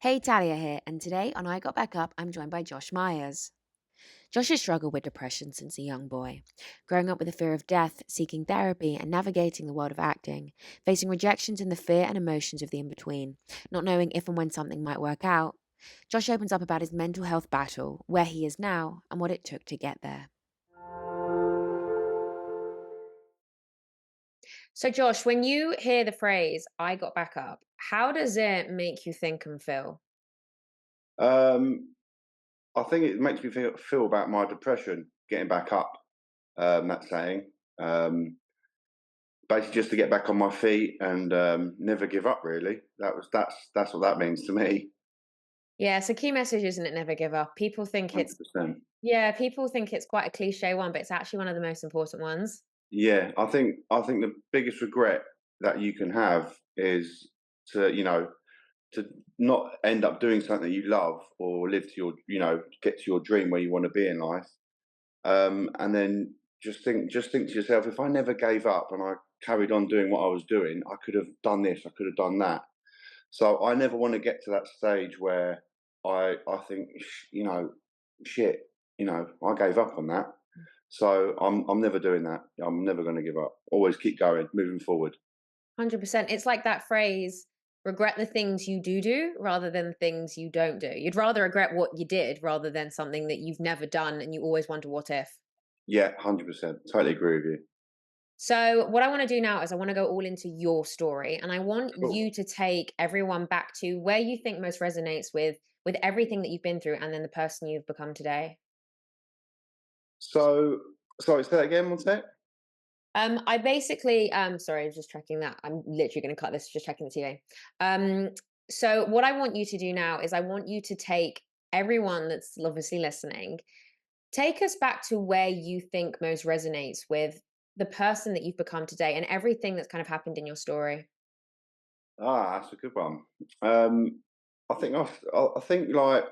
Hey, Talia here, and today on I Got Back Up, I'm joined by Josh Myers. Josh has struggled with depression since a young boy, growing up with a fear of death, seeking therapy, and navigating the world of acting, facing rejections and the fear and emotions of the in-between, not knowing if and when something might work out. Josh opens up about his mental health battle, where he is now, and what it took to get there. So, Josh, when you hear the phrase, I got back up, how does it make you think and feel? Um, I think it makes me feel about my depression getting back up. That saying, basically, just to get back on my feet and never give up. Really, that's what that means to me. Yeah, it's a key message, isn't it? Never give up. People think it's 100%. Yeah, people think it's quite a cliche one, but it's actually one of the most important ones. Yeah, I think the biggest regret that you can have is to to not end up doing something that you love or live to your get to your dream where you want to be in life. And then just think to yourself, if I never gave up and I carried on doing what I was doing, I could have done this, I could have done that. So I never want to get to that stage where I think, shit, I gave up on that. So I'm never doing that. I'm never going to give up. Always keep going, moving forward. 100%. It's like that phrase, regret the things you do rather than things you don't do. You'd rather regret what you did rather than something that you've never done and you always wonder what if. Yeah, 100%. Totally agree with you. So, what I want to do now is I want to go all into your story and I want Cool. you to take everyone back to where you think most resonates with everything that you've been through and then the person you've become today. So, sorry, say that again, one sec. I basically, sorry, I was just checking that. I'm literally going to cut this, just checking the TV. So what I want you to do now is I want you to take everyone that's obviously listening, take us back to where you think most resonates with the person that you've become today and everything that's kind of happened in your story. That's a good one. Um, I think like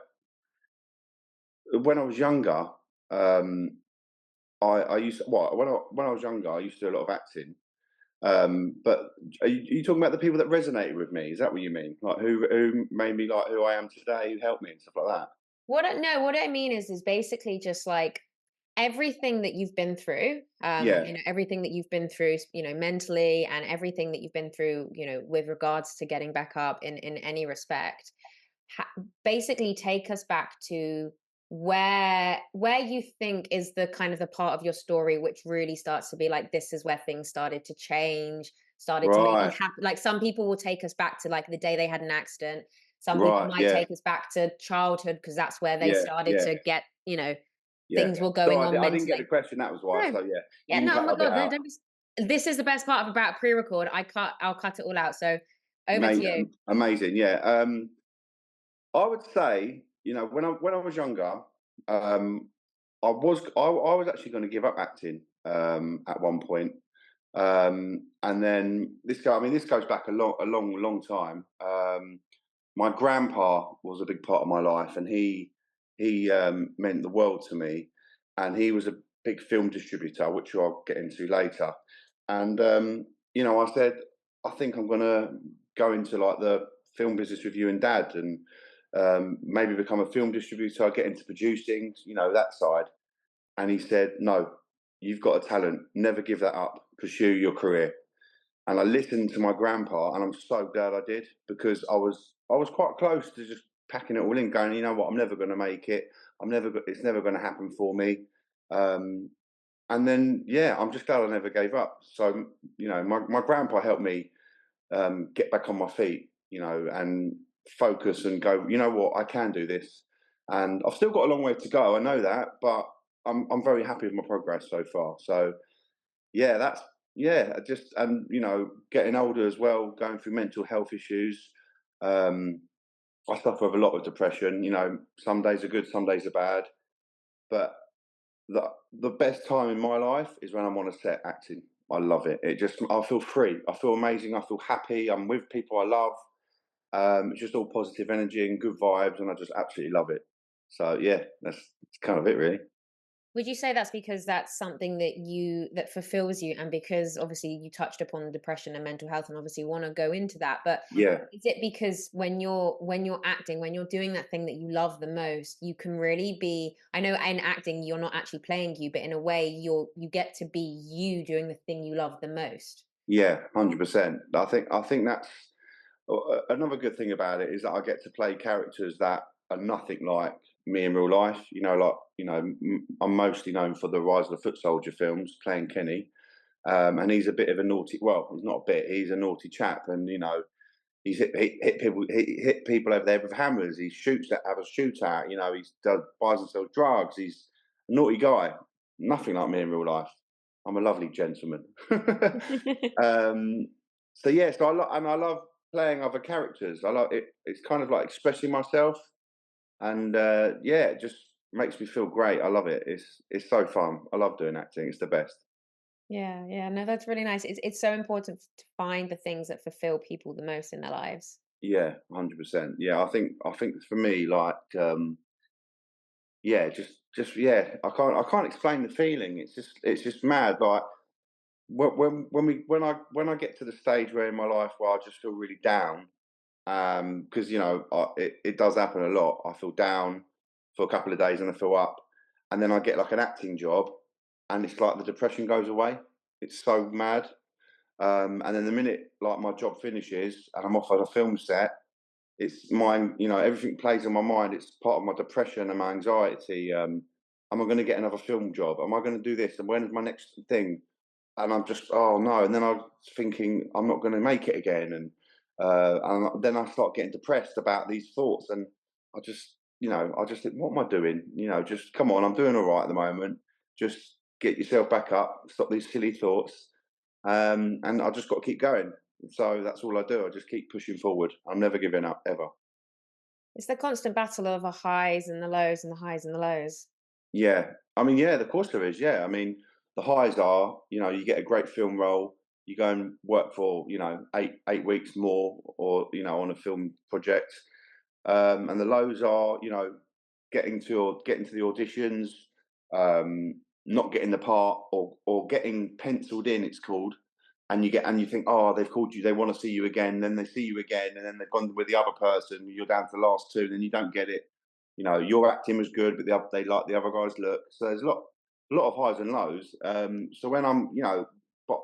when I was younger, um, I used when I was younger, I used to do a lot of acting. But are you talking about the people that resonated with me? Is that what you mean? Like who made me like who I am today? Who helped me and stuff like that? No, what I mean is basically just like everything that you've been through, Yeah. everything that you've been through, mentally and everything that you've been through, with regards to getting back up in any respect, ha- basically take us back to where you think is the kind of the part of your story which really starts to be like this is where things started to change, started to maybe Right. happen. Like some people will take us back to like the day they had an accident. Some people Right. might Yeah. take us back to childhood because that's where they Yeah. started Yeah. to get, Yeah. things were So going on I didn't get the mentally. question. That was why. No. So yeah, Yeah, you can no, oh cut my a bit God, out. this is the best part of about pre-record. I'll cut it all out. So over to you. Amazing. Yeah. I would say, when I was younger, I was actually going to give up acting at one point, and then this goes back a long time. My grandpa was a big part of my life, and he meant the world to me, and he was a big film distributor, which I'll get into later. And I said, I think I'm going to go into like the film business with you and Dad, and maybe become a film distributor, get into producing, that side. And he said, no, you've got a talent. Never give that up. Pursue your career. And I listened to my grandpa, and I'm so glad I did, because I was quite close to just packing it all in, going, you know what, I'm never going to make it. It's never going to happen for me. Um, and then yeah, I'm just glad I never gave up. So my grandpa helped me get back on my feet, and focus and go, you know what, I can do this. And I've still got a long way to go. I know that, but I'm very happy with my progress so far. So yeah, just and getting older as well, going through mental health issues. Um, I suffer with a lot of depression. Some days are good, some days are bad. But the best time in my life is when I'm on a set acting. I love it. I feel free. I feel amazing. I feel happy. I'm with people I love. It's just all positive energy and good vibes, and I just absolutely love it. So yeah, that's kind of it, really. Would you say that's because that's something that fulfills you, and because obviously you touched upon depression and mental health and obviously want to go into that, but Yeah, is it because when you're acting, when you're doing that thing that you love the most, you can really be, I know in acting you're not actually playing you, but in a way you get to be you doing the thing you love the most. yeah, 100%. I think that's another good thing about it is that I get to play characters that are nothing like me in real life. Like I'm mostly known for the Rise of the Foot Soldier films, playing Kenny, and he's a bit of a naughty. Well, he's not a bit. He's a naughty chap, and he's hit people over there with hammers. He shoots at have a shootout. He buys and sells drugs. He's a naughty guy. Nothing like me in real life. I'm a lovely gentleman. um, so yeah, I love playing other characters. I love it. It's kind of like expressing myself, and yeah, it just makes me feel great. I love it. It's so fun. I love doing acting. It's the best. Yeah, yeah. No, that's really nice. It's so important to find the things that fulfill people the most in their lives. Yeah, 100%. Yeah, I think for me, like, yeah, just yeah, I can't explain the feeling. It's just mad. Like when I get to the stage where in my life where I just feel really down, because it does happen a lot. I feel down for a couple of days and I feel up, and then I get like an acting job, and it's like the depression goes away. It's so mad. And then the minute like my job finishes and I'm off on a film set, it's mine. Everything plays on my mind. It's part of my depression and my anxiety. Am I going to get another film job? Am I going to do this? And when's my next thing? And I'm just, oh no. And then I'm thinking I'm not going to make it again. And then I start getting depressed about these thoughts. And I just think, what am I doing? Just come on. I'm doing all right at the moment. Just get yourself back up. Stop these silly thoughts. And I just got to keep going. So that's all I do. I just keep pushing forward. I'm never giving up ever. It's the constant battle of the highs and the lows and the highs and the lows. Yeah. I mean, yeah, of course there is. Yeah. I mean, the highs are, you get a great film role, you go and work for, 8 weeks more or, on a film project. And the lows are, getting to the auditions, not getting the part or getting penciled in, it's called. And you think, oh, they've called you, they want to see you again, then they see you again, and then they've gone with the other person, you're down to the last two, then you don't get it. Your acting was good, but they like the other guy's look. So there's a lot of highs and lows. So when but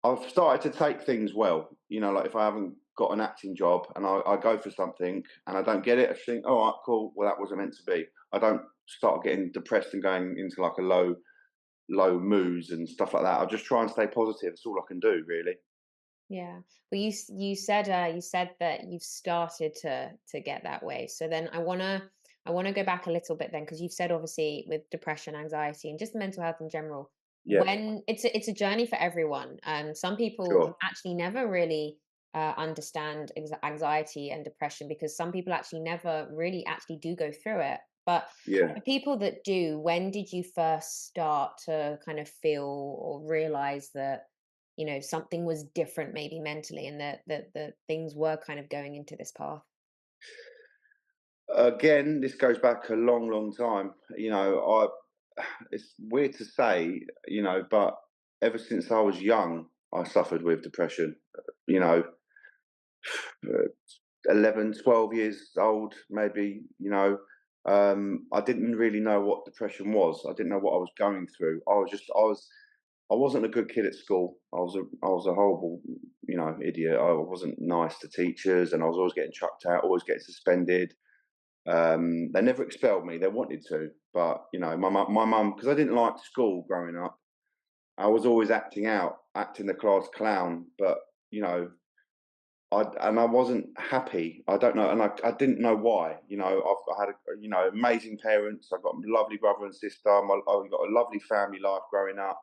I've started to take things well. Like if I haven't got an acting job and I go for something and I don't get it, I think, all right, cool. Well, that wasn't meant to be. I don't start getting depressed and going into like a low moods and stuff like that. I just try and stay positive. It's all I can do, really. Yeah. Well, you said that you've started to get that way. So then I wanna go back a little bit then, because you've said obviously with depression, anxiety, and just mental health in general, Yeah, when it's a journey for everyone. Some people sure. actually never really understand anxiety and depression, because some people actually never really actually do go through it. But Yeah. for people that do, when did you first start to kind of feel or realize that, something was different maybe mentally, and that things were kind of going into this path? Again, this goes back a long, long time. It's weird to say, but ever since I was young, I suffered with depression. You know, uh, 11, 12 years old, maybe, I didn't really know what depression was. I didn't know what I was going through. I wasn't a good kid at school. I was a horrible, idiot. I wasn't nice to teachers and I was always getting chucked out, always getting suspended. They never expelled me. They wanted to, but my mum, because I didn't like school growing up. I was always acting out, acting the class clown. But you know, I wasn't happy. I don't know, and I didn't know why. I had amazing parents. I got a lovely brother and sister. I got a lovely family life growing up.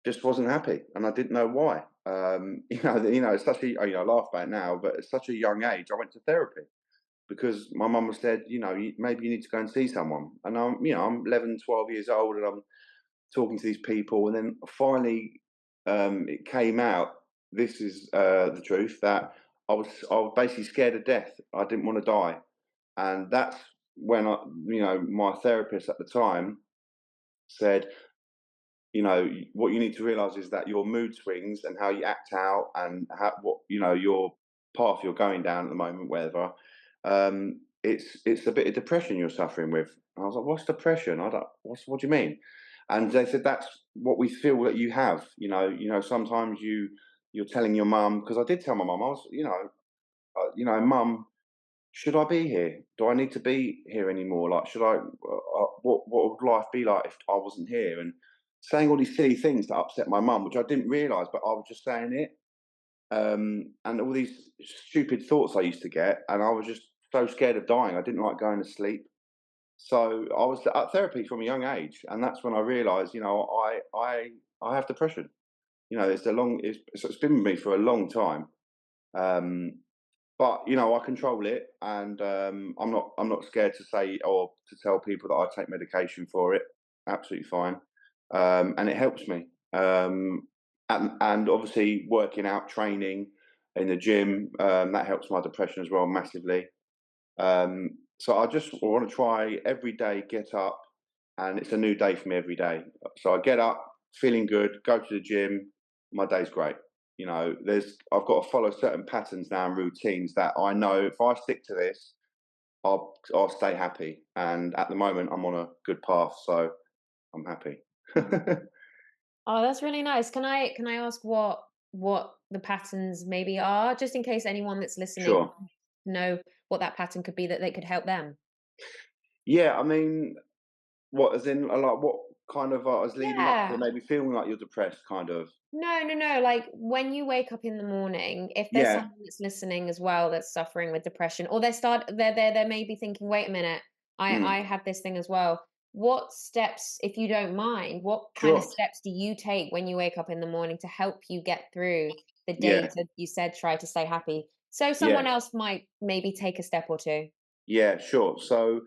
Just wasn't happy, and I didn't know why. It's such a I laugh about it now, but at such a young age, I went to therapy because my mum said, maybe you need to go and see someone. And I'm 11, 12 years old and I'm talking to these people. And then finally, it came out. This is the truth that I was basically scared of death. I didn't want to die. And that's when my therapist at the time, said, what you need to realize is that your mood swings and how you act out and your path you're going down at the moment, whatever. It's a bit of depression you're suffering with. And I was like, what's depression? I don't. What do you mean? And they said that's what we feel that you have. Sometimes you're telling your mum, because I did tell my mum. I was, mum, should I be here? Do I need to be here anymore? Like, should I? What would life be like if I wasn't here? And saying all these silly things that upset my mum, which I didn't realise, but I was just saying it. And all these stupid thoughts I used to get, and I was just so scared of dying. I didn't like going to sleep. So I was at therapy from a young age, and that's when I realised, I have depression. It's been with me for a long time. Um, but I control it, and I'm not scared to say or to tell people that I take medication for it. Absolutely fine, and it helps me. And obviously, working out, training in the gym, that helps my depression as well massively. So I just want to try every day, get up, and it's a new day for me every day. So I get up feeling good, go to the gym, my day's great. I've got to follow certain patterns now and routines that I know if I stick to this, I'll stay happy. And at the moment, I'm on a good path, so I'm happy. Oh, that's really nice. Can I ask what the patterns maybe are, just in case anyone that's listening Sure. know what that pattern could be that they could help them? Yeah, I mean, what as in like what kind of is leading up to Yeah. maybe feeling like you're depressed, kind of. No, no, no. Like when you wake up in the morning, if there's Yeah. someone that's listening as well that's suffering with depression, or they may be thinking, wait a minute, I Mm. have this thing as well. What steps, if you don't mind, what kind of Sure. steps do you take when you wake up in the morning to help you get through the day Yeah. to, you said, try to stay happy? So Yeah. someone else might maybe take a step or two. Yeah. Sure. So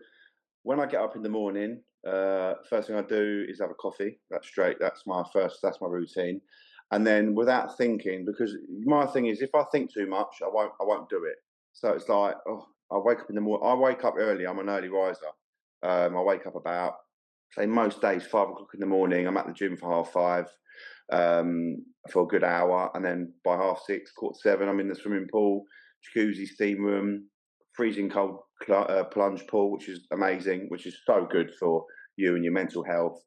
when I get up in the morning, first thing I do is have a coffee. That's straight. That's my routine. And then without thinking, because my thing is, if I think too much, I won't do it. So it's like, oh, I wake up in the morning. I wake up early. I'm an early riser. I wake up about, say, most days 5 o'clock in the morning. I'm at the gym for 5:30, for a good hour, and then by 6:30, quarter 7, I'm in the swimming pool, jacuzzi, steam room, freezing cold plunge pool, which is amazing, which is so good for you and your mental health.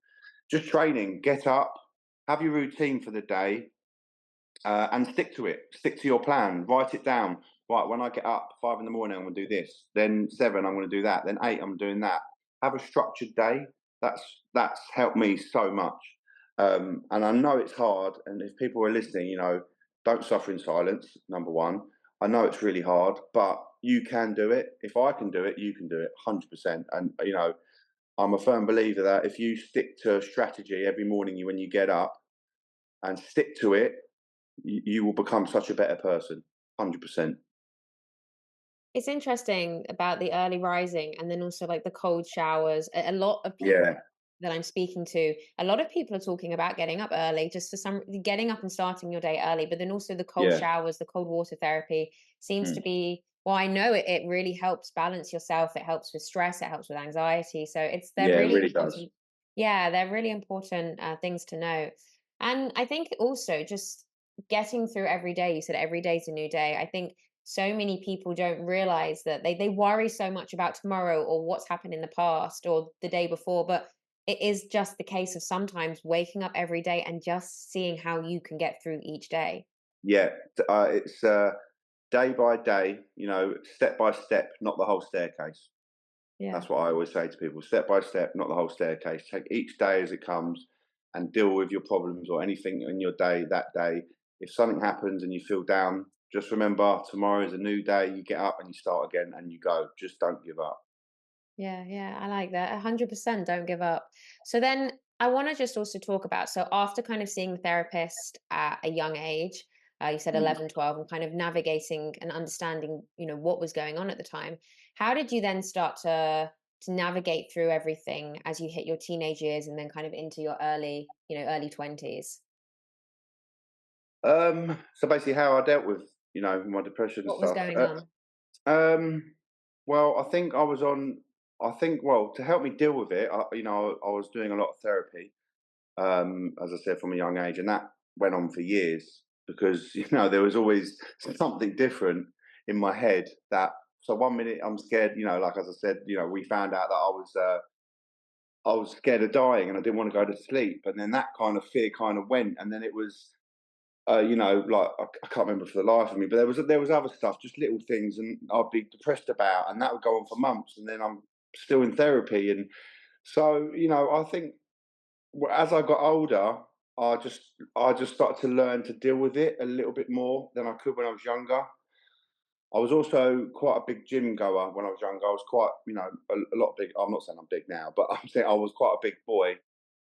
Just training, get up, have your routine for the day, and stick to it. Stick to your plan. Write it down. Right, when I get up 5 in the morning, I'm going to do this. Then 7, I'm going to do that. Then 8, I'm doing that. Have a structured day. That's helped me so much. And I know it's hard. And if people are listening, don't suffer in silence. Number one, I know it's really hard, but you can do it. If I can do it, you can do it 100%. And I'm a firm believer that if you stick to a strategy every morning when you get up and stick to it, you will become such a better person. 100%. It's interesting about the early rising and then also like the cold showers. A lot of people Yeah, that I'm speaking to, a lot of people are talking about getting up early, just for some getting up and starting your day early, but then also the cold yeah, showers, the cold water therapy seems to mm, be, well, I know it really helps balance yourself. It helps with stress, it helps with anxiety. So they're yeah, it really really does. important. Yeah, they're really important things to know. And I think also just getting through every day, you said every day's a new day. I think so many people don't realize that they worry so much about tomorrow or what's happened in the past or the day before, but it is just the case of sometimes waking up every day and just seeing how you can get through each day. Yeah, it's day by day, step by step, not the whole staircase. Yeah. That's what I always say to people: step by step, not the whole staircase. Take each day as it comes, and deal with your problems or anything in your day that day. If something happens and you feel down, just remember tomorrow is a new day. You get up and you start again, and you go. Just don't give up. Yeah, yeah, I like that. 100% don't give up. So then I want to just also talk about, so after kind of seeing the therapist at a young age, you said Mm. 11, 12, and kind of navigating and understanding, what was going on at the time. How did you then start to navigate through everything as you hit your teenage years and then kind of into your early 20s? So basically, how I dealt with my depression and What was stuff. going on? Um, well, I think I was on. I think, well, to help me deal with it, I was doing a lot of therapy, as I said, from a young age, and that went on for years because there was always something different in my head. That so one minute I'm scared, like as I said, we found out that I was scared of dying and I didn't want to go to sleep, and then that kind of fear kind of went, and then it was. Like I can't remember for the life of me, but there was other stuff, just little things, and I'd be depressed about, and that would go on for months, and then I'm still in therapy, and so I think as I got older, I just started to learn to deal with it a little bit more than I could when I was younger. I was also quite a big gym goer when I was younger. I was quite, a lot big. I'm not saying I'm big now, but I'm saying I was quite a big boy,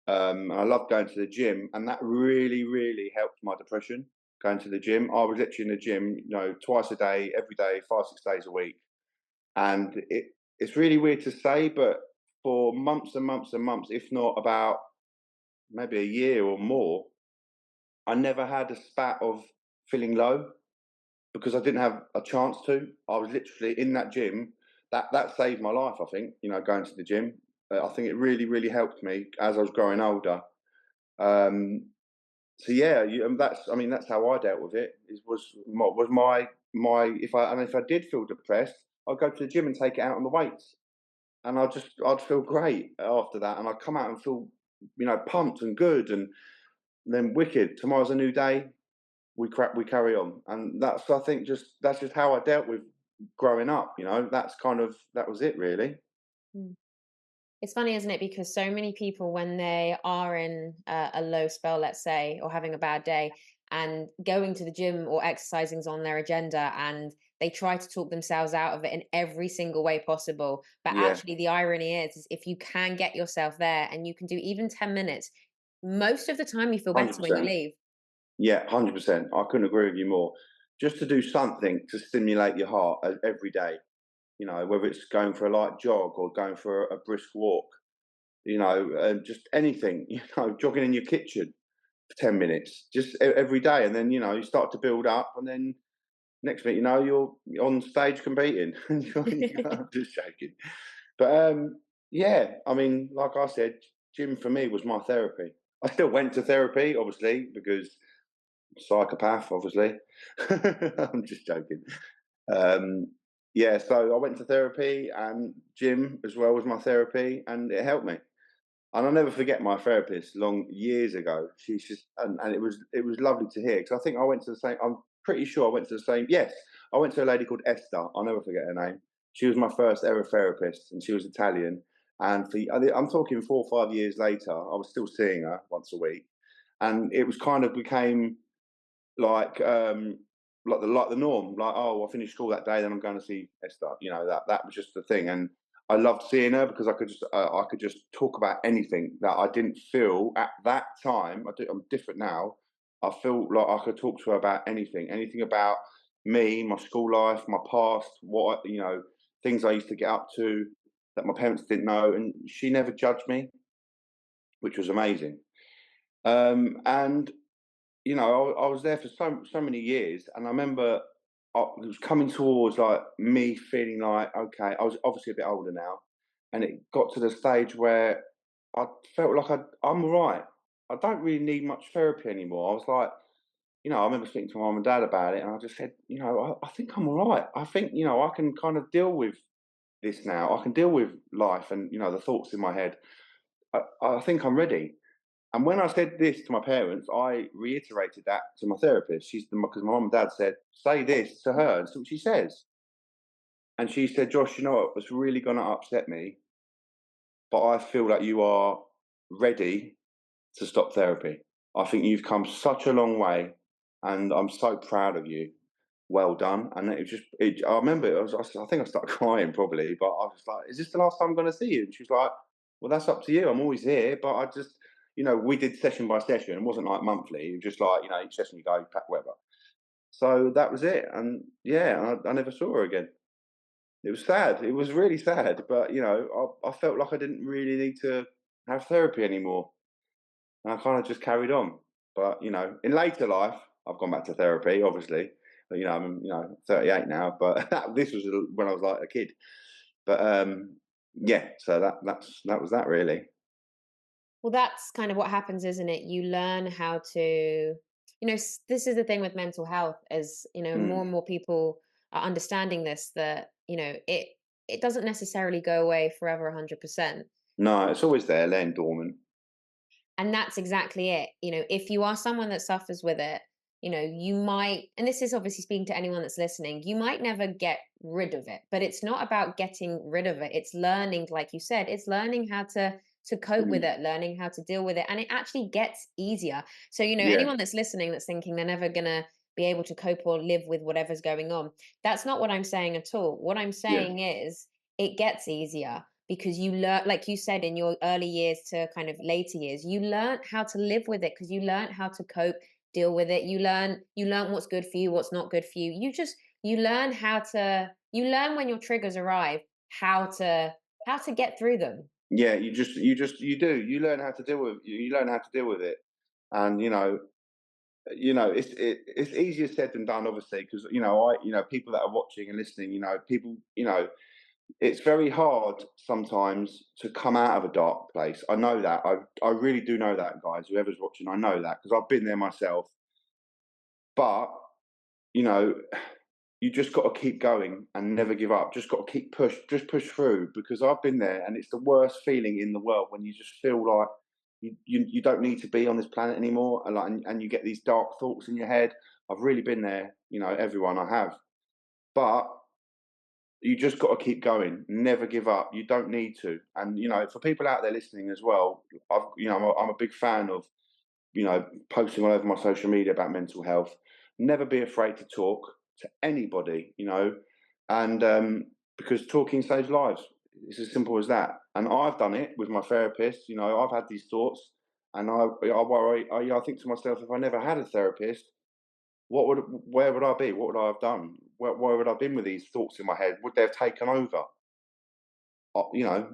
and I loved going to the gym, and that really, really helped my depression. Going to the gym, I was literally in the gym, twice a day, every day, 5, 6 days a week, and it's really weird to say, but for months and months and months, if not about maybe a year or more, I never had a spat of feeling low because I didn't have a chance to. I was literally in that gym. That saved my life. I think going to the gym. I think it really, really helped me as I was growing older. Um, so yeah, that's, I mean, that's how I dealt with it. Was my if I did feel depressed, I'd go to the gym and take it out on the weights, and I'd feel great after that, and I'd come out and feel pumped and good, and then wicked. Tomorrow's a new day. We carry on, and that's, I think, that's just how I dealt with growing up. That was it really. Mm. It's funny, isn't it? Because so many people, when they are in a low spell, let's say, or having a bad day, and going to the gym or exercising is on their agenda, and they try to talk themselves out of it in every single way possible. But Yeah, actually, the irony is if you can get yourself there and you can do even 10 minutes, most of the time you feel better hundred when you percent. leave. Yeah, 100%. I couldn't agree with you more. Just to do something to stimulate your heart every day. Whether it's going for a light jog or going for a brisk walk. Just anything. Jogging in your kitchen for 10 minutes, just every day, and then you start to build up, and then next minute, you're on stage competing. I'm just joking. But yeah, I mean, like I said, gym for me was my therapy. I still went to therapy, obviously, because psychopath, obviously. I'm just joking. Um, yeah, so I went to therapy, and gym as well was my therapy, and it helped me. And I'll never forget my therapist long years ago. She's just, and it was lovely to hear, because I think I went to the same. I'm pretty sure I went to the same. Yes, I went to a lady called Esther. I'll never forget her name. She was my first ever therapist, and she was Italian. And I'm talking 4 or 5 years later, I was still seeing her once a week, and it was kind of became like the norm. Like, oh, I finished school that day, then I'm going to see Esther. That was just the thing, and I loved seeing her because I could just talk about anything that I didn't feel at that time. I'm different now. I feel like I could talk to her about anything about me, my school life, my past, things I used to get up to that my parents didn't know, and she never judged me, which was amazing. And I was there for so many years, and I remember it was coming towards like me feeling like, okay, I was obviously a bit older now, and it got to the stage where I felt like I'm all right. I don't really need much therapy anymore. I was like, I remember speaking to my mum and dad about it, and I just said, I think I'm all right. I think I can kind of deal with this now. I can deal with life and the thoughts in my head. I think I'm ready. And when I said this to my parents, I reiterated that to my therapist. Because my mum and dad said, say this to her. And so what she says. And she said, Josh, you know what? It's really going to upset me, but I feel like you are ready to stop therapy. I think you've come such a long way, and I'm so proud of you. Well done. And I remember I think I started crying probably, but I was like, is this the last time I'm going to see you? And she was like, well, that's up to you. I'm always here, but I just, we did session by session. It wasn't like monthly. It was just like, each session you go, you pack whatever. So that was it. And yeah, I never saw her again. It was sad. It was really sad. But, I felt like I didn't really need to have therapy anymore. And I kind of just carried on. But, in later life, I've gone back to therapy, obviously. But, I'm 38 now, but this was when I was like a kid. But yeah, so that was that really. Well, that's kind of what happens, isn't it? You learn how to, this is the thing with mental health, is, more Mm. and more people are understanding this, that, it doesn't necessarily go away forever 100%. No, it's always there, laying dormant. And that's exactly it. If you are someone that suffers with it, you might, and this is obviously speaking to anyone that's listening, you might never get rid of it, but it's not about getting rid of it. It's learning, like you said, it's learning how to cope with Mm. it, learning how to deal with it, and it actually gets easier. So, Yeah, anyone that's listening that's thinking they're never gonna be able to cope or live with whatever's going on, that's not what I'm saying at all. What I'm yeah, saying is it gets easier because you learn, like you said, in your early years to kind of later years, you learn how to live with it because you learn how to cope, deal with it. You learn what's good for you, what's not good for you. You learn you learn when your triggers arrive, how to get through them. yeah. You learn how to deal with you learn how to deal with it, and it's easier said than done, obviously, because people that are watching and listening, people, it's very hard sometimes to come out of a dark place. I know that. I really do know that, guys. Whoever's watching, I know that because I've been there myself. But you know, you just got to keep going and never give up. Just got to just push through, because I've been there, and it's the worst feeling in the world when you just feel like you don't need to be on this planet anymore, and you get these dark thoughts in your head. I've really been there, everyone, I have. But you just got to keep going, never give up. You don't need to. And for people out there listening as well, I'm a big fan of posting all over my social media about mental health. Never be afraid to talk to anybody, and because talking saves lives. It's as simple as that. And I've done it with my therapist. I've had these thoughts, and I worry. I think to myself, if I never had a therapist, where would I be? What would I have done? Where would I have been with these thoughts in my head? Would they have taken over?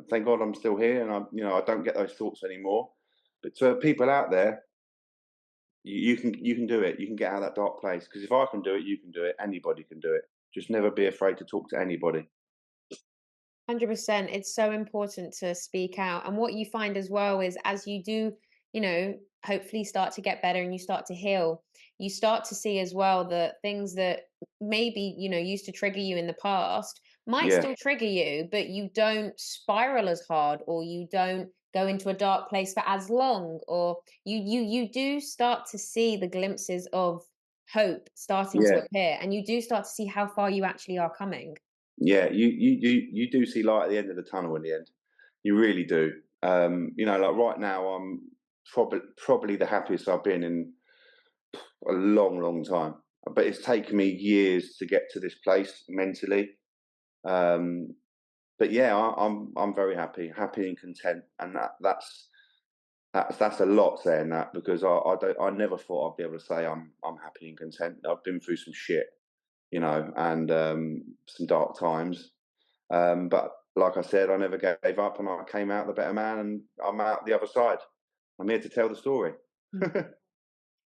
Thank God I'm still here, and I don't get those thoughts anymore. But to people out there, you can do it. You can get out of that dark place, because if I can do it, you can do it. Anybody can do it. Just never be afraid to talk to anybody. 100%. It's so important to speak out. And what you find as well is, as you do, hopefully start to get better and you start to heal, you start to see as well that things that maybe, used to trigger you in the past might Yeah, still trigger you, but you don't spiral as hard, or you don't go into a dark place for as long, or you do start to see the glimpses of hope starting to yeah, appear, and you do start to see how far you actually are coming. yeah. You do see light at the end of the tunnel in the end. You really do. Like right now, I'm probably the happiest I've been in a long, long time. But it's taken me years to get to this place mentally. Um, but yeah, I'm very happy and content, and that's a lot saying that, because I never thought I'd be able to say I'm happy and content. I've been through some shit, and some dark times. But like I said, I never gave up, and I came out the better man, and I'm out the other side. I'm here to tell the story.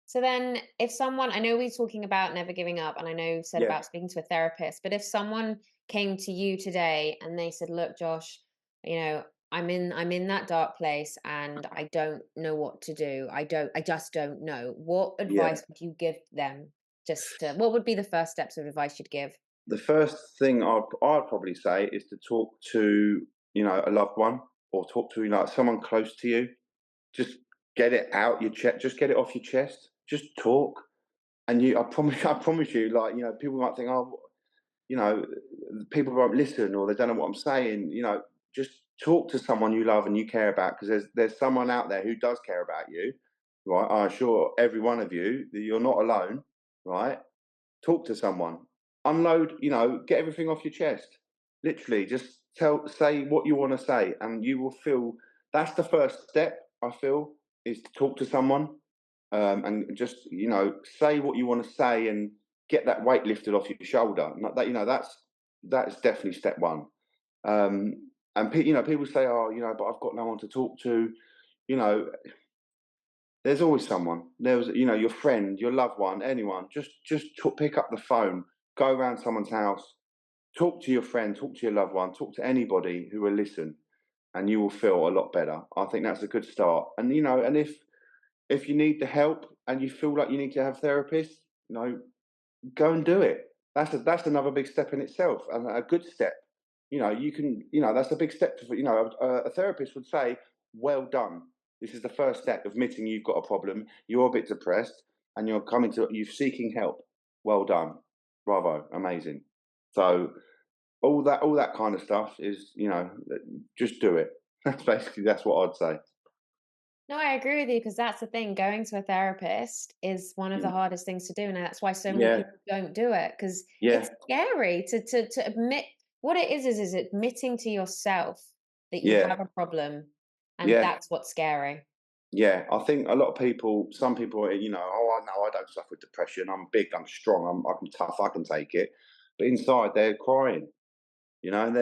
So then, if someone, I know we're talking about never giving up, and I know you said Yeah, about speaking to a therapist, but if someone came to you today and they said, "Look, Josh, I'm in that dark place and I don't know what to do. I just don't know." What yeah. advice would you give them? What would be the first steps of advice you'd give? The first thing I'd probably say is to talk to a loved one, or talk to like someone close to you. Just get it out your chest. Just get it off your chest. Just talk. And I promise, I promise you, like, people might think, oh, you know, people won't listen, or they don't know what I'm saying. Just talk to someone you love and you care about, because there's someone out there who does care about you, right? I assure every one of you that you're not alone, right? Talk to someone, unload, get everything off your chest. Literally, just say what you want to say, and you will feel. That's the first step. I feel, is to talk to someone, and just say what you want to say, and get that weight lifted off your shoulder. Not that that's definitely step one. And people say, oh, but I've got no one to talk to. You know, there's always someone. There's your friend, your loved one, anyone. Just pick up the phone, go around someone's house, talk to your friend, talk to your loved one, talk to anybody who will listen, and you will feel a lot better. I think that's a good start. And and if you need the help and you feel like you need to have therapists, you know, go and do it. That's another big step in itself, and a good step. You can, that's a big step. A therapist would say, "Well done. This is the first step of admitting you've got a problem. You're a bit depressed, and you're seeking help. Well done, bravo, amazing." So all that kind of stuff is, just do it. That's what I'd say. No, I agree with you because that's the thing. Going to a therapist is one of the Mm. hardest things to do, and that's why so many Yeah, people don't do it because yeah, it's scary to admit what it is admitting to yourself that you yeah, have a problem, and yeah. that's what's scary. Yeah, I think a lot of people, some people, oh, no, I don't suffer with depression. I'm big, I'm strong, I'm tough, I can take it. But inside, they're crying. And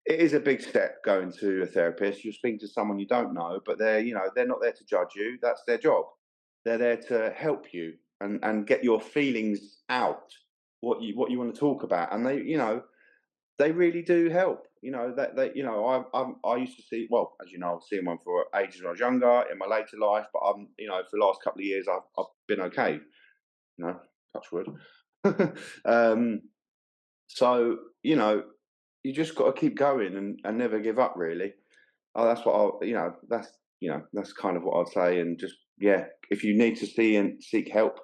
it is a big step going to a therapist. You're speaking to someone you don't know, but they're not there to judge you. That's their job. They're there to help you and get your feelings out, what you want to talk about, and they really do help. That I used to see. Well, as you know, I was seeing one for ages when I was younger, in my later life. But for the last couple of years, I've been okay. Touch wood. um, so you just got to keep going and never give up. Really, that's what that's kind of what I'd say. And just, yeah, if you need to see and seek help,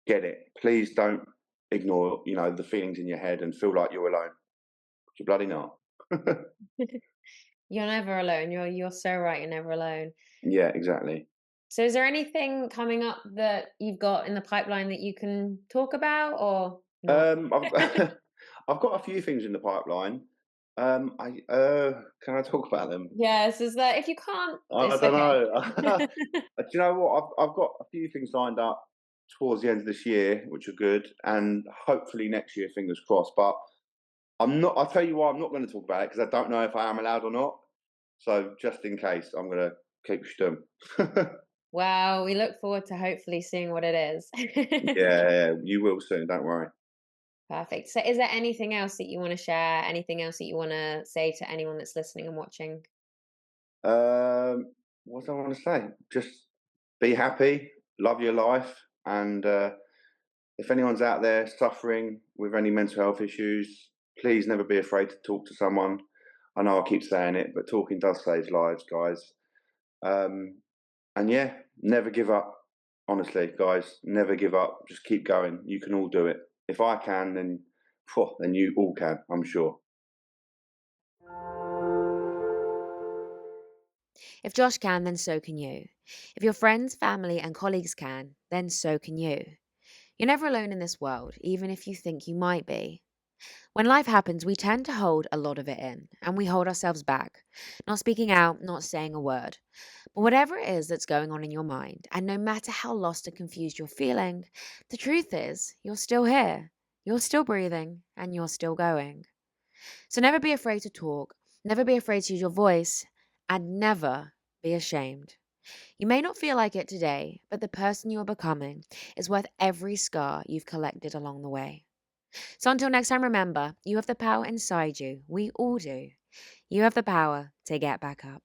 get it. Please don't ignore the feelings in your head and feel like you're alone. You're bloody not. You're never alone. You're so right. You're never alone. Yeah, exactly. So, is there anything coming up that you've got in the pipeline that you can talk about, or not? I've I've got a few things in the pipeline. I Can I talk about them? Yes, is that if you can't, I it's don't okay. know. Do you know what? I've got a few things lined up towards the end of this year, which are good, and hopefully next year, fingers crossed. But I'm not. I'll tell you why I'm not going to talk about it because I don't know if I am allowed or not. So just in case, I'm going to keep stum. Wow, we look forward to hopefully seeing what it is. Yeah, you will soon. Don't worry. Perfect. So, is there anything else that you want to share? Anything else that you want to say to anyone that's listening and watching? Um, what do I want to say? Just be happy, love your life, and if anyone's out there suffering with any mental health issues, please never be afraid to talk to someone. I know I keep saying it, but talking does save lives, guys. Um, and yeah, never give up. Honestly, guys, never give up. Just keep going. You can all do it. If I can, then you all can. I'm sure. If Josh can, then so can you. If your friends, family, and colleagues can, then so can you. You're never alone in this world, even if you think you might be. When life happens, we tend to hold a lot of it in, and we hold ourselves back, not speaking out, not saying a word. But whatever it is that's going on in your mind, and no matter how lost and confused you're feeling, the truth is, you're still here, you're still breathing, and you're still going. So never be afraid to talk, never be afraid to use your voice, and never be ashamed. You may not feel like it today, but the person you are becoming is worth every scar you've collected along the way. So until next time, remember, you have the power inside you. We all do. You have the power to get back up.